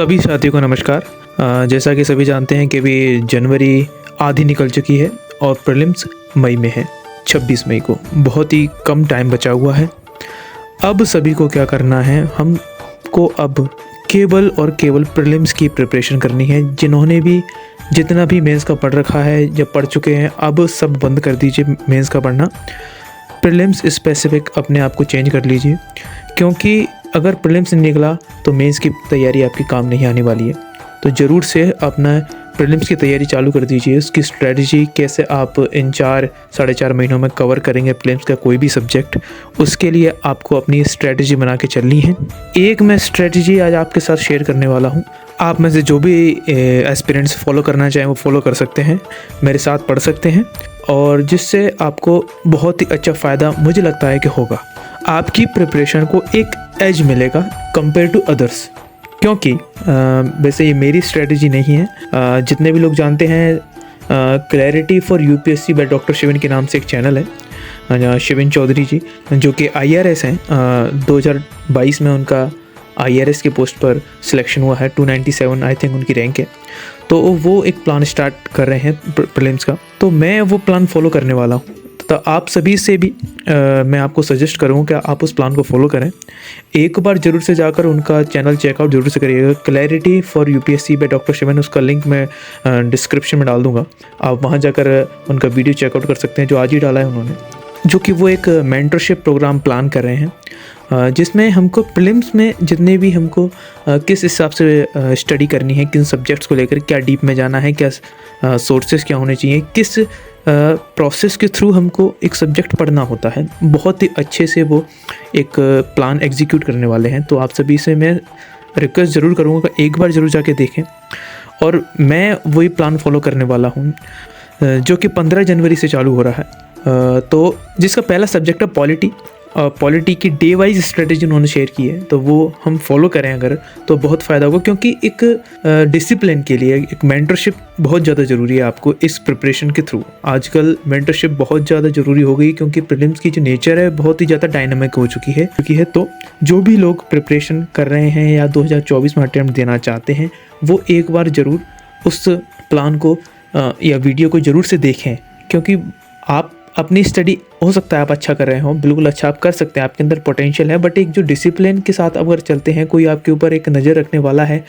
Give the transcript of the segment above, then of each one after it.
सभी साथियों को नमस्कार। जैसा कि सभी जानते हैं कि अभी जनवरी आधी निकल चुकी है और प्रीलिम्स मई में है, 26 मई को। बहुत ही कम टाइम बचा हुआ है। अब सभी को क्या करना है, हमको अब केवल और केवल प्रीलिम्स की प्रिपरेशन करनी है। जिन्होंने भी जितना भी मेंस का पढ़ रखा है या पढ़ चुके हैं, अब सब बंद कर दीजिए मेंस का पढ़ना। प्रीलिम्स स्पेसिफिक अपने आप को चेंज कर लीजिए, क्योंकि अगर प्रीलिम्स नहीं निकला तो मेंस की तैयारी आपकी काम नहीं आने वाली है। तो ज़रूर से अपना प्रीलिम्स की तैयारी चालू कर दीजिए। उसकी स्ट्रेटजी कैसे आप इन 4-4.5 महीनों में कवर करेंगे प्रीलिम्स का कोई भी सब्जेक्ट, उसके लिए आपको अपनी स्ट्रेटजी बना के चलनी है। एक मैं स्ट्रेटजी आज आपके साथ शेयर करने वाला हूँ। आप में से जो भी एस्पिरेंट्स फॉलो करना चाहें वो फॉलो कर सकते हैं, मेरे साथ पढ़ सकते हैं, और जिससे आपको बहुत ही अच्छा फ़ायदा मुझे लगता है कि होगा। आपकी प्रिपरेशन को एक एज मिलेगा कंपेयर टू अदर्स, क्योंकि वैसे ये मेरी स्ट्रेटजी नहीं है। जितने भी लोग जानते हैं, clarity for UPSC by doctor Shivin के नाम से एक चैनल है, शिविन चौधरी जी, जो कि IRS हैं। 2022 में उनका IRS के पोस्ट पर सिलेक्शन हुआ है, 297 आई थिंक उनकी रैंक है। तो वो एक प्लान स्टार्ट कर रहे हैं प्रीलिम्स का, तो मैं वो प्लान फॉलो करने वाला हूँ। तो आप सभी से भी मैं आपको सजेस्ट करूँगा कि आप उस प्लान को फॉलो करें। एक बार ज़रूर से जाकर उनका चैनल चेकआउट ज़रूर से करिएगा, clarity for UPSC by doctor Shivan. उसका लिंक मैं डिस्क्रिप्शन में डाल दूँगा, आप वहाँ जाकर उनका वीडियो चेकआउट कर सकते हैं, जो आज ही डाला है उन्होंने, जो कि वो एक मेंटरशिप प्रोग्राम प्लान कर रहे हैं, जिसमें हमको प्रीलिम्स में जितने भी हमको किस हिसाब से स्टडी करनी है, किन सब्जेक्ट्स को लेकर क्या डीप में जाना है, क्या सोर्सेज क्या होने चाहिए, किस प्रोसेस के थ्रू हमको एक सब्जेक्ट पढ़ना होता है, बहुत ही अच्छे से वो एक प्लान एग्जीक्यूट करने वाले हैं। तो आप सभी से मैं रिक्वेस्ट ज़रूर करूँगा कि एक बार ज़रूर जाके देखें। और मैं वही प्लान फॉलो करने वाला हूँ, जो कि 15 जनवरी से चालू हो रहा है। तो जिसका पहला सब्जेक्ट है पॉलिटी। पॉलिटी की डे वाइज स्ट्रेटेजी उन्होंने शेयर की है, तो वो हम फॉलो करें अगर, तो बहुत फ़ायदा होगा। क्योंकि एक डिसिप्लिन के लिए एक मेंटरशिप बहुत ज़्यादा ज़रूरी है आपको इस प्रिपरेशन के थ्रू। आजकल मेंटरशिप बहुत ज़्यादा ज़रूरी हो गई, क्योंकि प्रीलिम्स की जो नेचर है बहुत ही ज़्यादा डायनामिक हो चुकी है। तो जो भी लोग प्रिपरेशन कर रहे हैं या 2024 में अटैम्प्ट देना चाहते हैं, वो एक बार ज़रूर उस प्लान को या वीडियो को ज़रूर से देखें। क्योंकि आप अपनी स्टडी हो सकता है आप अच्छा कर रहे हो, बिल्कुल अच्छा आप कर सकते हैं, आपके अंदर पोटेंशियल है, बट एक जो डिसिप्लिन के साथ अगर चलते हैं, कोई आपके ऊपर एक नज़र रखने वाला है,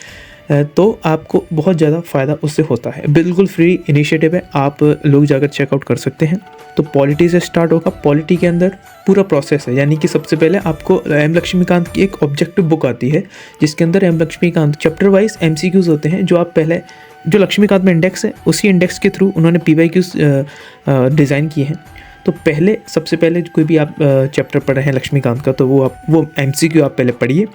तो आपको बहुत ज़्यादा फ़ायदा उससे होता है। बिल्कुल फ्री इनिशिएटिव है, आप लोग जाकर चेकआउट कर सकते हैं। तो पॉलिटी से स्टार्ट होगा। पॉलिटी के अंदर पूरा प्रोसेस है, यानी कि सबसे पहले आपको एम लक्ष्मीकांत की एक ऑब्जेक्टिव बुक आती है, जिसके अंदर M Laxmikanth chapter wise MCQs होते हैं, जो आप पहले जो लक्ष्मीकांत में इंडेक्स है, उसी इंडेक्स के थ्रू उन्होंने PYQs डिज़ाइन किए हैं। तो पहले सबसे पहले कोई भी आप चैप्टर पढ़ रहे हैं लक्ष्मीकांत का, तो वो MCQ आप पहले पढ़िए,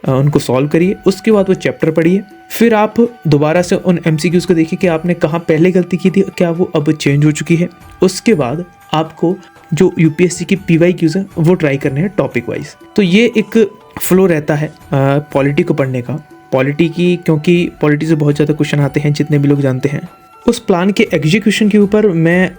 उनको सॉल्व करिए, उसके बाद वो चैप्टर पढ़िए। फिर आप दोबारा से उन MCQs को देखिए कि आपने कहाँ पहले गलती की थी, क्या वो अब चेंज हो चुकी है। उसके बाद आपको जो UPSC की PYQs है वो ट्राई करने हैं टॉपिक वाइज। तो ये एक फ्लो रहता है पॉलिटी को पढ़ने का। पॉलिटी की, क्योंकि पॉलिटी से बहुत ज़्यादा क्वेश्चन आते हैं, जितने भी लोग जानते हैं। उस प्लान के एग्जीक्यूशन के ऊपर मैं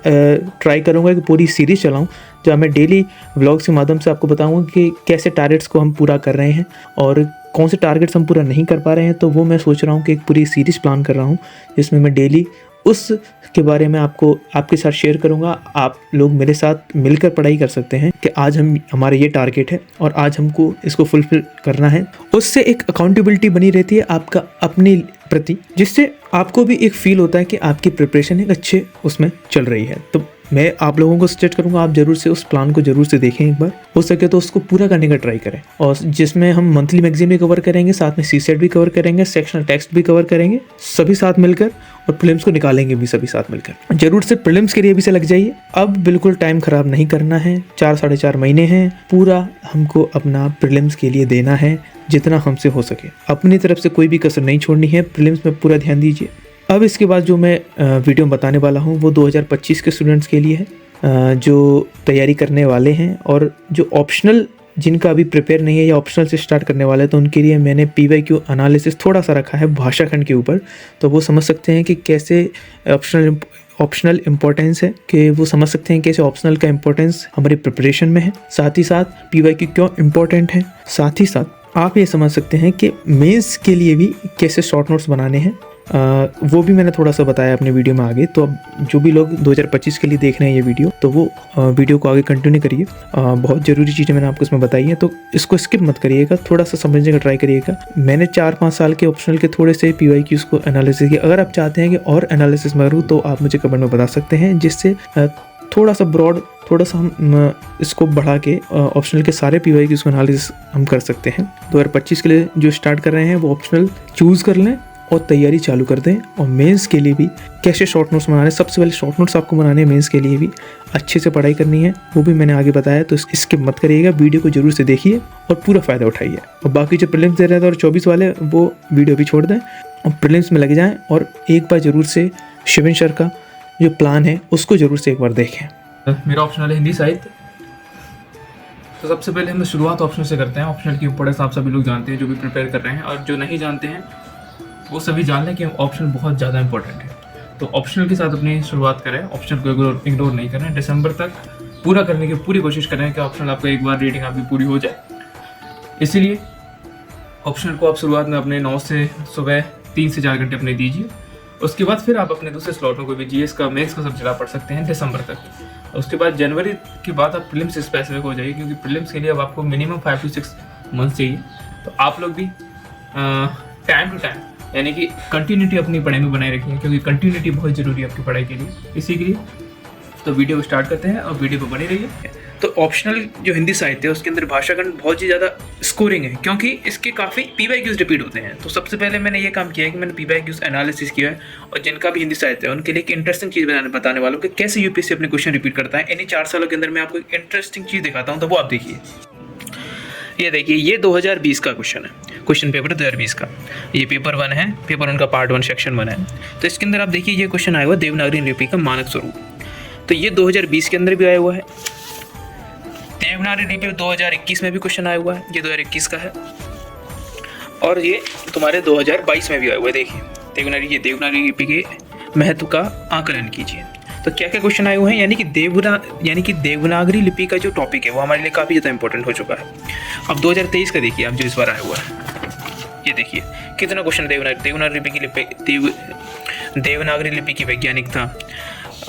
ट्राई करूँगा कि पूरी सीरीज़ चलाऊँ, जहाँ मैं डेली व्लॉग्स के माध्यम से आपको बताऊँगा कि कैसे टारगेट्स को हम पूरा कर रहे हैं और कौन से टारगेट्स हम पूरा नहीं कर पा रहे हैं। तो वो मैं सोच रहा हूँ कि एक पूरी सीरीज़ प्लान कर रहा हूँ, जिसमें मैं डेली उस के बारे में आपके साथ शेयर करूँगा। आप लोग मेरे साथ मिलकर पढ़ाई कर सकते हैं कि आज हमारा ये टारगेट है और आज हमको इसको फुलफिल करना है। उससे एक अकाउंटेबिलिटी बनी रहती है आपका अपने प्रति, जिससे आपको भी एक फील होता है कि आपकी प्रिपरेशन एक अच्छे उसमें चल रही है। तो मैं आप लोगों को सजेस्ट करूंगा, आप जरूर से उस प्लान को जरूर से देखें, एक बार हो सके तो उसको पूरा करने का ट्राई करें। और जिसमें हम मंथली मैगजीन भी कवर करेंगे, साथ में CSET भी कवर करेंगे, सेक्शनल टेक्स्ट भी कवर करेंगे, सभी साथ मिलकर, और प्रीलिम्स को निकालेंगे भी सभी साथ मिलकर। जरूर से प्रीलिम्स के लिए भी से लग जाइए। अब बिल्कुल टाइम खराब नहीं करना है, 4-4.5 महीने हैं, पूरा हमको अपना प्रीलिम्स के लिए देना है, जितना हमसे हो सके। अपनी तरफ से कोई भी कसर नहीं छोड़नी है, प्रीलिम्स में पूरा ध्यान दीजिए। अब इसके बाद जो मैं वीडियो बताने वाला हूँ वो 2025 के स्टूडेंट्स के लिए है, जो तैयारी करने वाले हैं और जो ऑप्शनल, जिनका अभी प्रिपेयर नहीं है या ऑप्शनल से स्टार्ट करने वाले हैं, तो उनके लिए मैंने PYQ एनालिसिस थोड़ा सा रखा है भाषा खंड के ऊपर। तो वो समझ सकते हैं कि कैसे ऑप्शनल इम्पोर्टेंस है, कि वो समझ सकते हैं कैसे ऑप्शनल का इम्पोर्टेंस हमारी प्रिपरेशन में है, साथ ही साथ PYQ क्यों इम्पोर्टेंट है, साथ ही साथ आप ये समझ सकते हैं कि मेंस के लिए भी कैसे शॉर्ट नोट्स बनाने हैं, वो भी मैंने थोड़ा सा बताया अपने वीडियो में आगे। तो अब जो भी लोग 2025 के लिए देख रहे हैं ये वीडियो, तो वो वीडियो को आगे कंटिन्यू करिए। बहुत ज़रूरी चीज़ें मैंने आपको इसमें बताई हैं, तो इसको स्किप मत करिएगा, थोड़ा सा समझने का ट्राई करिएगा। मैंने 4-5 साल के ऑप्शनल के थोड़े से PYQs को एनालिसिस किया। अगर आप चाहते हैं कि और एनालिसिस मैं करूँ तो आप मुझे कमेंट में बता सकते हैं, जिससे थोड़ा सा ब्रॉड, थोड़ा सा हम इसको बढ़ा के ऑप्शनल के सारे PYQs को एनालिसिस हम कर सकते हैं। 2025 के लिए जो स्टार्ट कर रहे हैं वो ऑप्शनल चूज़ कर लें और तैयारी चालू कर दें। और मेंस के लिए भी कैसे शॉर्ट नोट्स बनाने, सबसे पहले शॉर्ट नोट्स आपको बनाने हैं। मेंस के लिए भी अच्छे से पढ़ाई करनी है, वो भी मैंने आगे बताया, तो स्किप मत करिएगा, वीडियो को जरूर से देखिए और पूरा फ़ायदा उठाइए। और बाकी जो प्रीलिम्स दे रहे थे और 24 वाले, वो वीडियो भी छोड़ दें और प्रीलिम्स में लगे जाएँ। और एक बार ज़रूर से शिवन सर का जो प्लान है उसको ज़रूर से एक बार देखें। मेरा ऑप्शनल है हिंदी साहित्य। तो सबसे पहले हम शुरुआत ऑप्शनल से करते हैं। ऑप्शनल की इंपॉर्टेंस आप सभी लोग जानते हैं जो भी प्रिपेयर कर रहे हैं, और जो नहीं जानते हैं वो सभी जान लें कि ऑप्शनल बहुत ज़्यादा इंपॉर्टेंट है। तो ऑप्शनल के साथ अपनी शुरुआत करें, ऑप्शनल को इग्नोर नहीं करें। दिसंबर तक पूरा करने की पूरी कोशिश करें कि ऑप्शनल आपका एक बार रीडिंग आपकी पूरी हो जाए। इसीलिए ऑप्शनल को आप शुरुआत में अपने 9 से सुबह 3 से 4 घंटे अपने दीजिए। उसके बाद फिर आप अपने दूसरे स्लॉट में कोई भी GS का, मैथ्स का सब चला पढ़ सकते हैं दिसंबर तक। उसके बाद जनवरी के बाद आप प्रीलिम्स स्पेसिफिक हो जाइए, क्योंकि प्रीलिम्स के लिए अब आपको मिनिमम 5 से 6 मंथ चाहिए। तो आप लोग भी टाइम टू टाइम, यानी कि कंटिन्यूटी अपनी पढ़ाई में बनाए रखिए, क्योंकि कंटिन्यूटी बहुत ज़रूरी है आपकी पढ़ाई के लिए। इसी के लिए तो वीडियो को स्टार्ट करते हैं और वीडियो पर बने रहिए। तो ऑप्शनल जो हिंदी साहित्य है उसके अंदर भाषाखंड बहुत ही ज़्यादा स्कोरिंग है, क्योंकि इसके काफ़ी PYQs रिपीट होते हैं। तो सबसे पहले मैंने ये काम किया है कि मैंने PYQs एनालिसिस किया है, और जिनका भी हिंदी साहित्य है उनके लिए एक इंटरेस्टिंग चीज़ बताने वालों कि कैसे UPSC अपने क्वेश्चन रिपीट करता है। इन्हीं 4 सालों के अंदर मैं आपको एक इंटरेस्टिंग चीज़ दिखाता हूँ, तो वो आप देखिए। ये देखिए, ये 2020 का क्वेश्चन है, क्वेश्चन पेपर 2020 का। ये पेपर 1 है, पेपर 1 का पार्ट 1 सेक्शन 1 है। तो इसके अंदर आप देखिए ये क्वेश्चन आया हुआ देवनागरी लिपि का मानक स्वरूप। तो ये 2020 के अंदर भी आया हुआ है। देवनागरी लिपि 2021 में भी क्वेश्चन आया हुआ है, ये 2021 का है। और ये तुम्हारे 2022 में भी आया हुआ है। देखिए देवनागरी लिपि के महत्व का आकलन कीजिए। तो क्या क्या क्वेश्चन आए हुए हैं, यानी कि देवनागरी लिपि का जो टॉपिक है वो हमारे लिए काफ़ी ज़्यादा इंपॉर्टेंट हो चुका है। अब 2023 का देखिए, अब जो इस बार आया हुआ है, ये देखिए कितना क्वेश्चन देवनागरी लिपि की वैज्ञानिकता,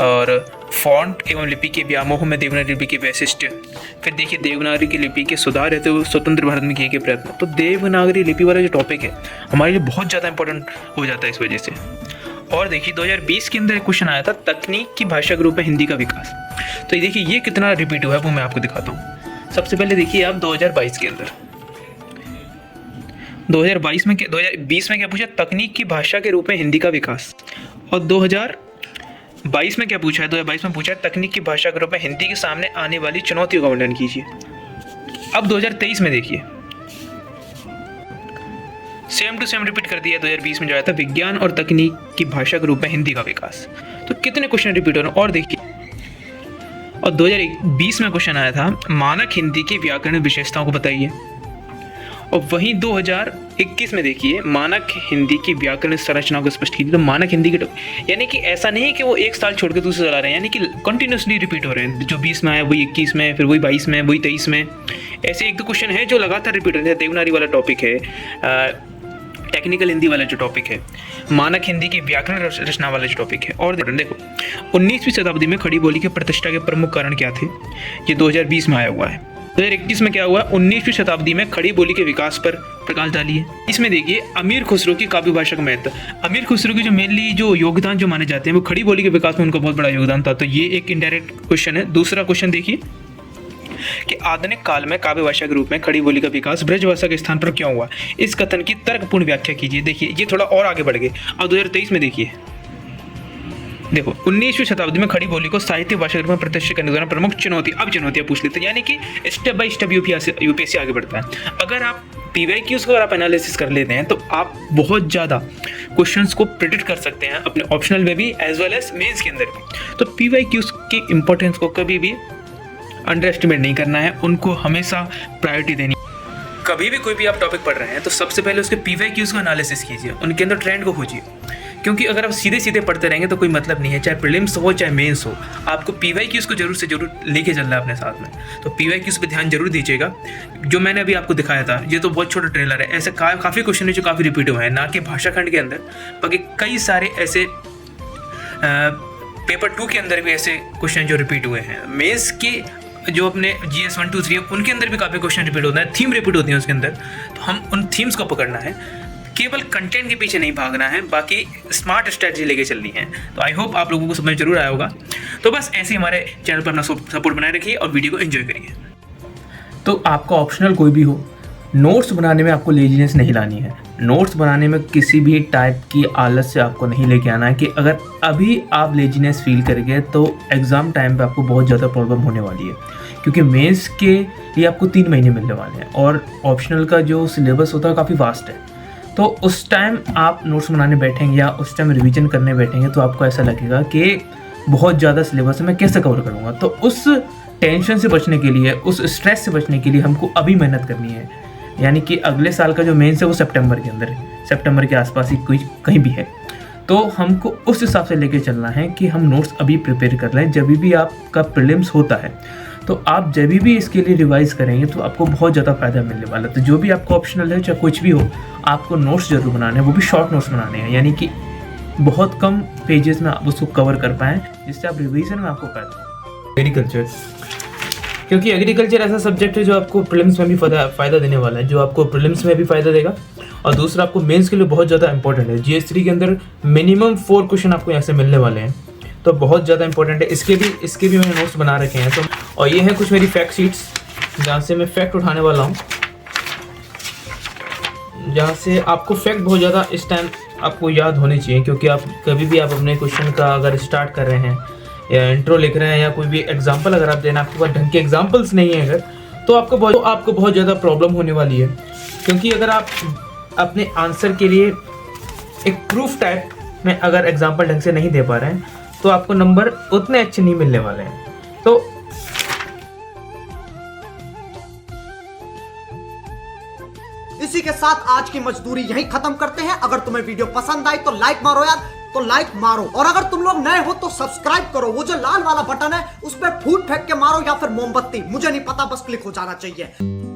और फॉन्ट एवं लिपि के व्यामोह में देवनागरी लिपि के वैशिष्ट्य। फिर देखिए देवनागरी की लिपि के सुधार रहते हुए स्वतंत्र भारत में किए गए प्रयत्न। तो देवनागरी लिपि वाला जो टॉपिक है हमारे लिए बहुत ज़्यादा इंपॉर्टेंट हो जाता है इस वजह से। और देखिए 2020 के अंदर एक क्वेश्चन आया था, तकनीक की भाषा के रूप में हिंदी का विकास। तो ये देखिए ये कितना रिपीट हुआ है वो मैं आपको दिखाता हूँ। सबसे पहले देखिए आप 2022 के अंदर, 2020 में क्या पूछा, तकनीक की भाषा के रूप में हिंदी का विकास। और 2022 में क्या पूछा है, 2022 में पूछा है तकनीक की भाषा के रूप में हिंदी के सामने आने वाली चुनौतियों का वर्णन कीजिए। अब 2023 में देखिए सेम टू सेम रिपीट कर दिया। 2020 में जो आया था विज्ञान और तकनीक की भाषा के रूप में हिंदी का विकास। तो कितने क्वेश्चन रिपीट हो रहे हैं और देखिए। और 2020 में क्वेश्चन आया था मानक हिंदी की व्याकरण विशेषताओं को बताइए। और वहीं 2021 में देखिए मानक हिंदी की व्याकरण संरचना को स्पष्ट कीजिए। तो मानक हिंदी के यानी कि ऐसा नहीं है कि वो एक साल छोड़ के दूसरे चला रहे हैं, यानी कि कंटिन्यूसली रिपीट हो रहे हैं। जो 20 में आया वही 21 में, फिर वही 22 में, वही 23 में। ऐसे एक दो क्वेश्चन है जो लगातार रिपीट हो रहे हैं। देवनागरी वाला टॉपिक है, टेक्निकल हिंदी वाला जो टॉपिक है, मानक हिंदी की व्याकरण रचना वाला जो टॉपिक है। और देखो 19वीं शताब्दी में खड़ी बोली के प्रतिष्ठा के प्रमुख कारण क्या थे, ये 2020 में आया हुआ है। 2021 में क्या हुआ, 19वीं शताब्दी में खड़ी बोली के विकास पर प्रकाश डालिए। इसमें देखिए अमीर खुसरो की काव्य भाषा का महत्व। अमीर खुसरो की जो मेनली जो योगदान जो माने जाते हैं वो खड़ी बोली के विकास में उनका बहुत बड़ा योगदान था। तो ये एक इनडायरेक्ट क्वेश्चन है। दूसरा क्वेश्चन देखिए कि आधुनिक काल में काव्य भाषा के रूप में खड़ी बोली का विकास ब्रज भाषा के स्थान पर क्यों हुआ, इस कथन की तर्कपूर्ण व्याख्या कीजिए। देखिए ये थोड़ा और आगे बढ़ गए। अब 2023 में देखिए, देखो 19वीं शताब्दी में खड़ी बोली को साहित्य भाषा के रूप में प्रतिष्ठित करने द्वारा प्रमुख चुनौती। अब चुनौतियां पूछ लेते हैं, यानी कि स्टेप बाय स्टेप यूपीएससी आगे बढ़ता है। अगर आप PYQs को अगर आप एनालिसिस कर लेते हैं तो आप बहुत ज़्यादा क्वेश्चंस को प्रेडिक्ट कर सकते हैं अपने ऑप्शनल में भी एज वेल एज मेंस के अंदर भी। तो PYQs की इंपॉर्टेंस को कभी भी अंडर एस्टिमेट नहीं करना है, उनको हमेशा प्रायोरिटी देनी। कभी भी कोई भी आप टॉपिक पढ़ रहे हैं तो सबसे पहले उसके PYQs को एनालिसिस कीजिए, उनके अंदर ट्रेंड को खोजिए क्योंकि अगर आप सीधे सीधे पढ़ते रहेंगे तो कोई मतलब नहीं है, चाहे प्रीलिम्स हो चाहे मेंस हो, आपको PYQs को जरूर से जरूर लेके चलना है अपने साथ में। तो PYQs पे ध्यान जरूर दीजिएगा। जो मैंने अभी आपको दिखाया था ये तो बहुत छोटा ट्रेलर है, ऐसे काफ़ी क्वेश्चन है जो काफ़ी रिपीट हुए हैं, ना कि भाषा खंड के अंदर बल्कि कई सारे ऐसे पेपर 2 के अंदर भी ऐसे क्वेश्चन जो रिपीट हुए हैं। मेंस के जो अपने GS 1 2 3 उनके अंदर भी काफ़ी क्वेश्चन रिपीट होता है, थीम रिपीट होती है उसके अंदर। तो हम उन थीम्स को पकड़ना है, केवल कंटेंट के पीछे नहीं भागना है, बाकी स्मार्ट स्ट्रेटजी लेके चलनी है। तो आई होप आप लोगों को समझ जरूर आया होगा। तो बस ऐसे ही हमारे चैनल पर अपना सपोर्ट बनाए रखिए और वीडियो को एंजॉय करिए। तो आपका ऑप्शनल कोई भी हो, नोट्स बनाने में आपको लेजीनेस नहीं लानी है। नोट्स बनाने में किसी भी टाइप की आलस से आपको नहीं लेके आना है कि अगर अभी आप लेजीनेस फील करेंगे तो एग्ज़ाम टाइम पे आपको बहुत ज़्यादा प्रॉब्लम होने वाली है, क्योंकि मेंस के लिए आपको 3 महीने मिलने वाले हैं और ऑप्शनल का जो सिलेबस होता है काफ़ी वास्ट है। तो उस टाइम आप नोट्स बनाने बैठेंगे या उस टाइम रिवीजन करने बैठेंगे तो आपको ऐसा लगेगा कि बहुत ज़्यादा सिलेबस है, मैं कैसे कवर करूँगा। तो उस टेंशन से बचने के लिए, उस स्ट्रेस से बचने के लिए हमको अभी मेहनत करनी है, यानी कि अगले साल का जो मेंस है वो सितंबर के अंदर है, सितंबर के आसपास ही कोई कहीं भी है। तो हमको उस हिसाब से लेके चलना है कि हम नोट्स अभी प्रिपेयर कर लें। जब भी आपका प्रीलिम्स होता है तो आप जब भी इसके लिए रिवाइज करेंगे तो आपको बहुत ज़्यादा फ़ायदा मिलने वाला है। तो जो भी आपका ऑप्शनल है चाहे कुछ भी हो, आपको नोट्स जरूर बनाने हैं, वो भी शॉर्ट नोट्स बनाने हैं, यानी कि बहुत कम पेजेस में आप उसको कवर कर पाएँ, जिससे आप रिवीजन में आपको फ़ायदा हो। एग्रीकल्चर, क्योंकि एग्रीकल्चर ऐसा सब्जेक्ट है जो आपको प्रीलिम्स में भी फ़ायदा देने वाला है, जो आपको प्रीलिम्स में भी फ़ायदा देगा और दूसरा आपको मेंस के लिए बहुत ज़्यादा इंपॉर्टेंट है। GS 3 के अंदर मिनिमम 4 क्वेश्चन आपको यहाँ से मिलने वाले हैं, तो बहुत ज़्यादा इंपॉर्टेंट है। इसके भी मैंने नोट्स बना रखे हैं। तो और ये हैं कुछ मेरी फैक्ट शीट्स जहाँ से मैं फैक्ट उठाने वाला हूँ, जहाँ से आपको फैक्ट बहुत ज़्यादा इस टाइम आपको याद होने चाहिए, क्योंकि आप कभी भी आप अपने क्वेश्चन का अगर स्टार्ट कर रहे हैं या इंट्रो लिख रहे हैं या कोई भी एग्जाम्पल अगर आप देना, आपके पास ढंग के एग्जाम्पल्स नहीं है अगर, तो आपको बहुत ज़्यादा प्रॉब्लम होने वाली है। क्योंकि अगर आप अपने आंसर के लिए एक प्रूफ टाइप में अगर एग्जाम्पल ढंग से नहीं दे पा रहे हैं तो आपको नंबर उतने अच्छे नहीं मिलने वाले हैं। तो इसी के साथ आज की मजदूरी यहीं खत्म करते हैं। अगर तुम्हें वीडियो पसंद आई तो लाइक मारो यार, तो लाइक मारो, और अगर तुम लोग नए हो तो सब्सक्राइब करो। वो जो लाल वाला बटन है उस पर फूट फेंक के मारो या फिर मोमबत्ती, मुझे नहीं पता, बस क्लिक हो जाना चाहिए।